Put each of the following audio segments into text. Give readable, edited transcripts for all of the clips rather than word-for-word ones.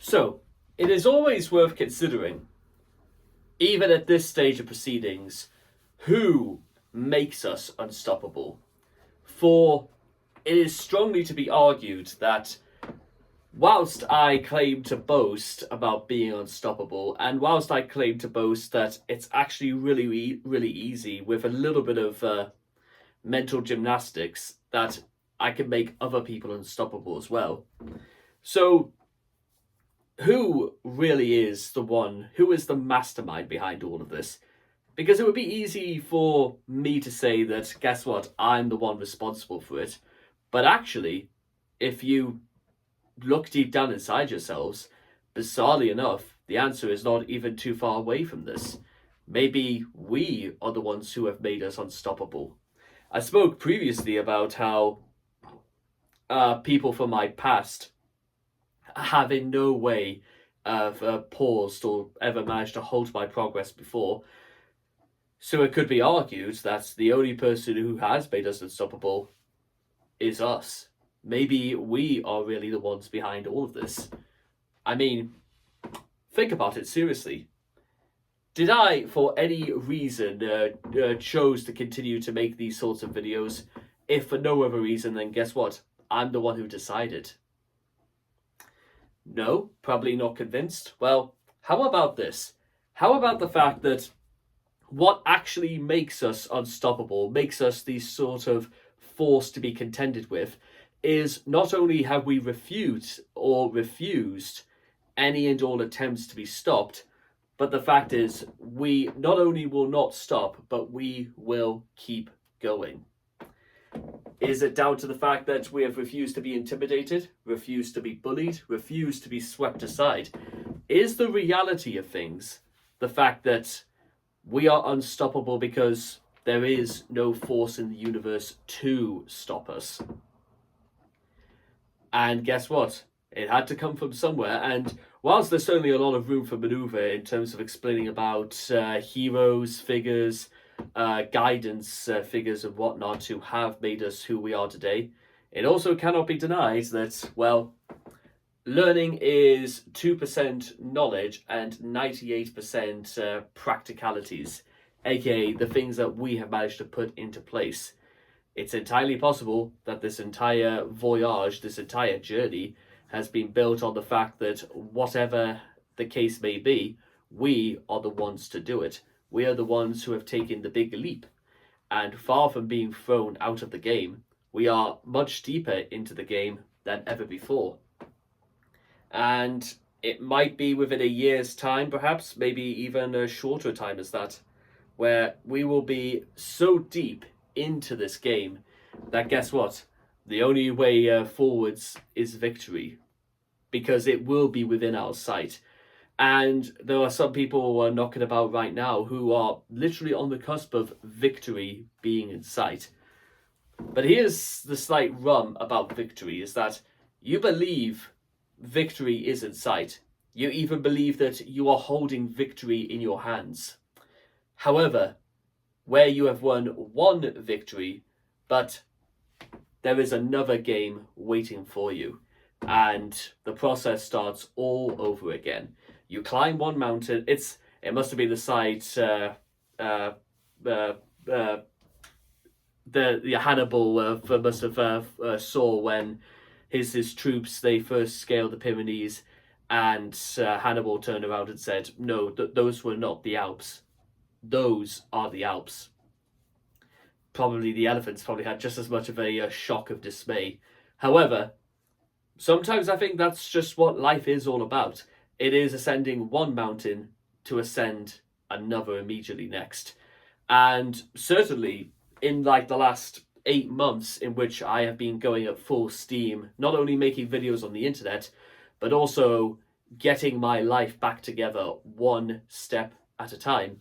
So, it is always worth considering, even at this stage of proceedings, who makes us unstoppable. For it is strongly to be argued that whilst I claim to boast about being unstoppable, and whilst I claim to boast that it's actually really easy with a little bit of mental gymnastics, that I can make other people unstoppable as well. So, who really is the one, who is the mastermind behind all of this? Because it would be easy for me to say that, guess what, I'm the one responsible for it. But actually, if you look deep down inside yourselves, bizarrely enough, the answer is not even too far away from this. Maybe we are the ones who have made us unstoppable. I spoke previously about how people from my past have in no way paused or ever managed to halt my progress before. So it could be argued that the only person who has made us unstoppable is us. Maybe we are really the ones behind all of this. I mean, think about it seriously. Did I, for any reason, chose to continue to make these sorts of videos? If for no other reason, then guess what? I'm the one who decided. No, probably not convinced. Well, how about this? How about the fact that what actually makes us unstoppable, makes us the sort of force to be contended with, is not only have we refused any and all attempts to be stopped, but the fact is we not only will not stop, but we will keep going. Is it down to the fact that we have refused to be intimidated, refused to be bullied, refused to be swept aside? Is the reality of things the fact that we are unstoppable because there is no force in the universe to stop us? And guess what? It had to come from somewhere. And whilst there's certainly a lot of room for maneuver in terms of explaining about heroes, figures, guidance figures and whatnot who have made us who we are today, it also cannot be denied that, well, learning is 2% knowledge and 98% practicalities, aka the things that we have managed to put into place. It's entirely possible that this entire voyage, this entire journey, has been built on the fact that whatever the case may be, we are the ones to do it. We are the ones who have taken the big leap. And far from being thrown out of the game, we are much deeper into the game than ever before. And it might be within a year's time, perhaps, maybe even a shorter time as that, where we will be so deep into this game that, guess what? The only way forwards is victory, because it will be within our sight. And there are some people who are knocking about right now who are literally on the cusp of victory being in sight. But here's the slight rum about victory, is that you believe victory is in sight. You even believe that you are holding victory in your hands. However, where you have won one victory, but there is another game waiting for you, and the process starts all over again. You climb one mountain. It must have been the site the Hannibal must have saw when his troops, they first scaled the Pyrenees, and Hannibal turned around and said, "No, those were not the Alps. Those are the Alps." Probably the elephants probably had just as much of a shock of dismay. However, sometimes I think that's just what life is all about. It is ascending one mountain to ascend another immediately next. And certainly in like the last 8 months in which I have been going at full steam, not only making videos on the internet, but also getting my life back together one step at a time,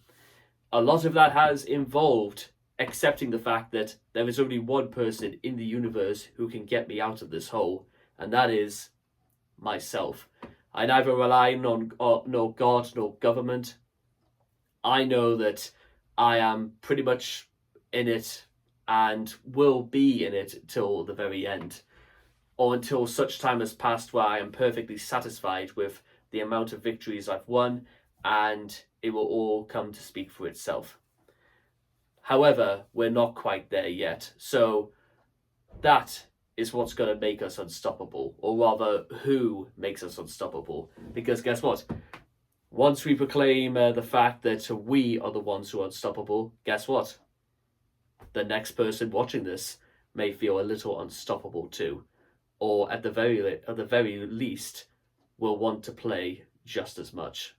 a lot of that has involved accepting the fact that there is only one person in the universe who can get me out of this hole, and that is myself. I neither rely on no God nor government. I know that I am pretty much in it and will be in it till the very end. or until such time has passed where I am perfectly satisfied with the amount of victories I've won, and it will all come to speak for itself. However, we're not quite there yet, so that is what's going to make us unstoppable, or rather, who makes us unstoppable. Because guess what? Once we proclaim the fact that we are the ones who are unstoppable, guess what? The next person watching this may feel a little unstoppable too, or at the very least, will want to play just as much.